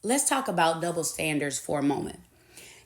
Let's talk about double standards for a moment.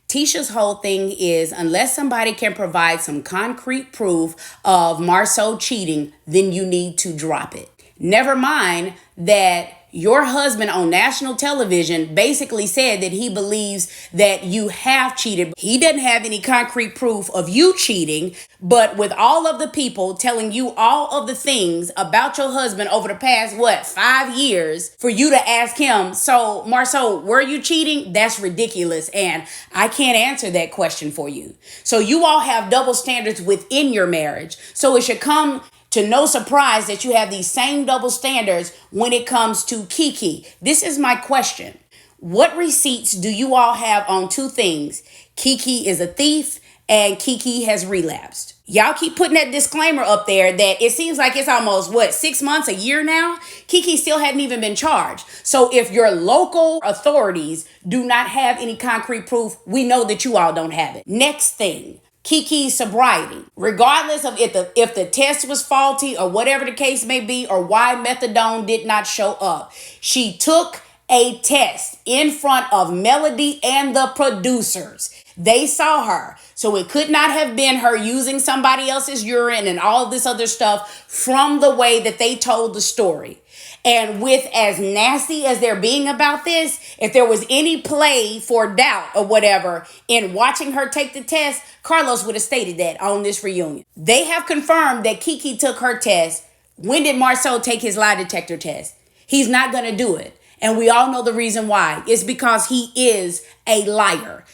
Tisha's whole thing is unless somebody can provide some concrete proof of Marceau cheating, then you need to drop it. Never mind that your husband on national television basically said that he believes that you have cheated. He doesn't have any concrete proof of you cheating, but with all of the people telling you all of the things about your husband over the past, 5 years, for you to ask him, so Marceau, were you cheating? That's ridiculous. And I can't answer that question for you. So you all have double standards within your marriage. So it should come to no surprise that you have these same double standards when it comes to Keke. This is my question. What receipts do you all have on two things? Keke is a thief and Keke has relapsed. Y'all keep putting that disclaimer up there that it seems like it's almost, 6 months, a year now? Keke still hadn't even been charged. So if your local authorities do not have any concrete proof, we know that you all don't have it. Next thing. Keke's sobriety, regardless of if the test was faulty or whatever the case may be, or why methadone did not show up. She took a test in front of Melody and the producers. They saw her. So it could not have been her using somebody else's urine and all of this other stuff from the way that they told the story. And with as nasty as they're being about this, if there was any play for doubt or whatever in watching her take the test, Carlos would have stated that on this reunion. They have confirmed that Keke took her test. When did Marceau take his lie detector test? He's not going to do it. And we all know the reason why. It's because he is a liar.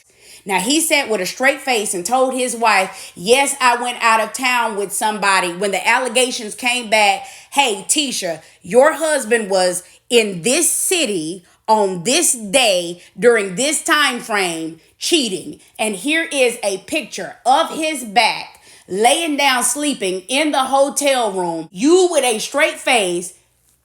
Now, he sat with a straight face and told his wife, yes, I went out of town with somebody. When the allegations came back, hey, Tisha, your husband was in this city on this day during this time frame cheating. And here is a picture of his back laying down sleeping in the hotel room. You with a straight face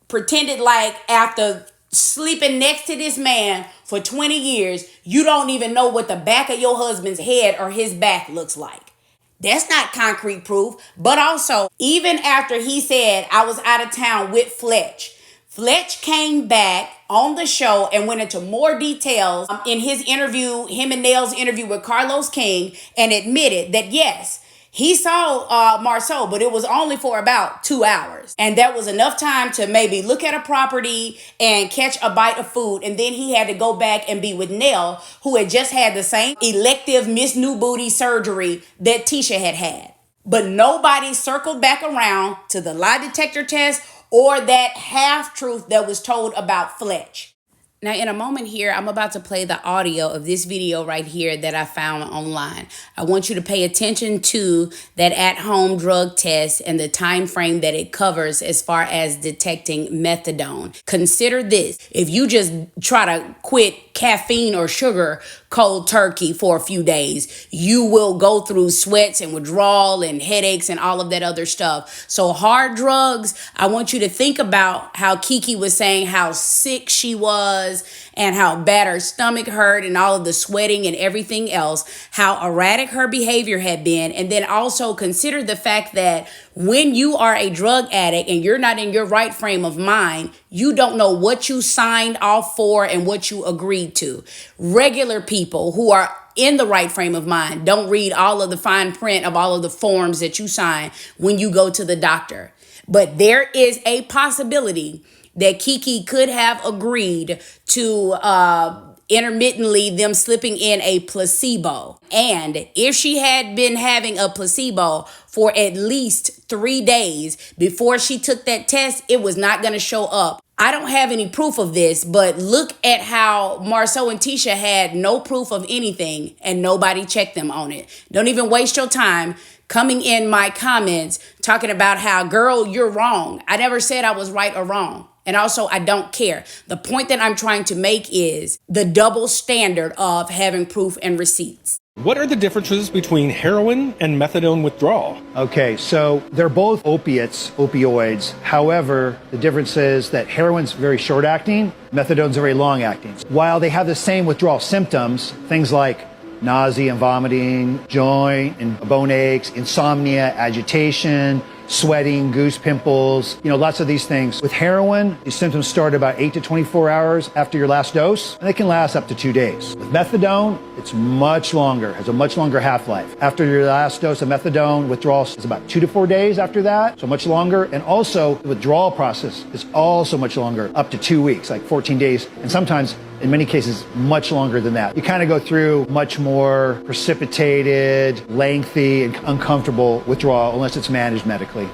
pretended like after sleeping next to this man for 20 years, you don't even know what the back of your husband's head or his back looks like. That's not concrete proof. But also, even after he said, I was out of town with Fletch came back on the show and went into more details in his interview, him and Nell's interview with Carlos King, and admitted that yes, he saw Marceau, but it was only for about 2 hours. And that was enough time to maybe look at a property and catch a bite of food. And then he had to go back and be with Nell, who had just had the same elective Miss New Booty surgery that Tisha had had. But nobody circled back around to the lie detector test or that half-truth that was told about Fletch. Now, in a moment here, I'm about to play the audio of this video right here that I found online. I want you to pay attention to that at-home drug test and the time frame that it covers as far as detecting methadone. Consider this. If you just try to quit caffeine or sugar cold turkey for a few days, you will go through sweats and withdrawal and headaches and all of that other stuff. So hard drugs, I want you to think about how Keke was saying how sick she was and how bad her stomach hurt and all of the sweating and everything else, how erratic her behavior had been. And then also consider the fact that when you are a drug addict and you're not in your right frame of mind, you don't know what you signed off for and what you agreed to. Regular people who are in the right frame of mind don't read all of the fine print of all of the forms that you sign when you go to the doctor. But there is a possibility that Keke could have agreed to intermittently them slipping in a placebo. And if she had been having a placebo for at least 3 days before she took that test, it was not going to show up. I don't have any proof of this, but look at how Marceau and Tisha had no proof of anything and nobody checked them on it. Don't even waste your time coming in my comments talking about how, girl, you're wrong. I never said I was right or wrong. And also, I don't care. The point that I'm trying to make is the double standard of having proof and receipts. What are the differences between heroin and methadone withdrawal? Okay, so they're both opioids. However, the difference is that heroin's very short acting, methadone's very long acting. While they have the same withdrawal symptoms, things like nausea and vomiting, joint and bone aches, insomnia, agitation, sweating, goose pimples, lots of these things. With heroin, these symptoms start about 8 to 24 hours after your last dose, and they can last up to 2 days. With methadone, it's much longer, has a much longer half-life. After your last dose of methadone, withdrawal is about 2 to 4 days after that, so much longer. And also, the withdrawal process is also much longer, up to 2 weeks, like 14 days, and sometimes, in many cases, much longer than that. You kind of go through much more precipitated, lengthy, and uncomfortable withdrawal unless it's managed medically.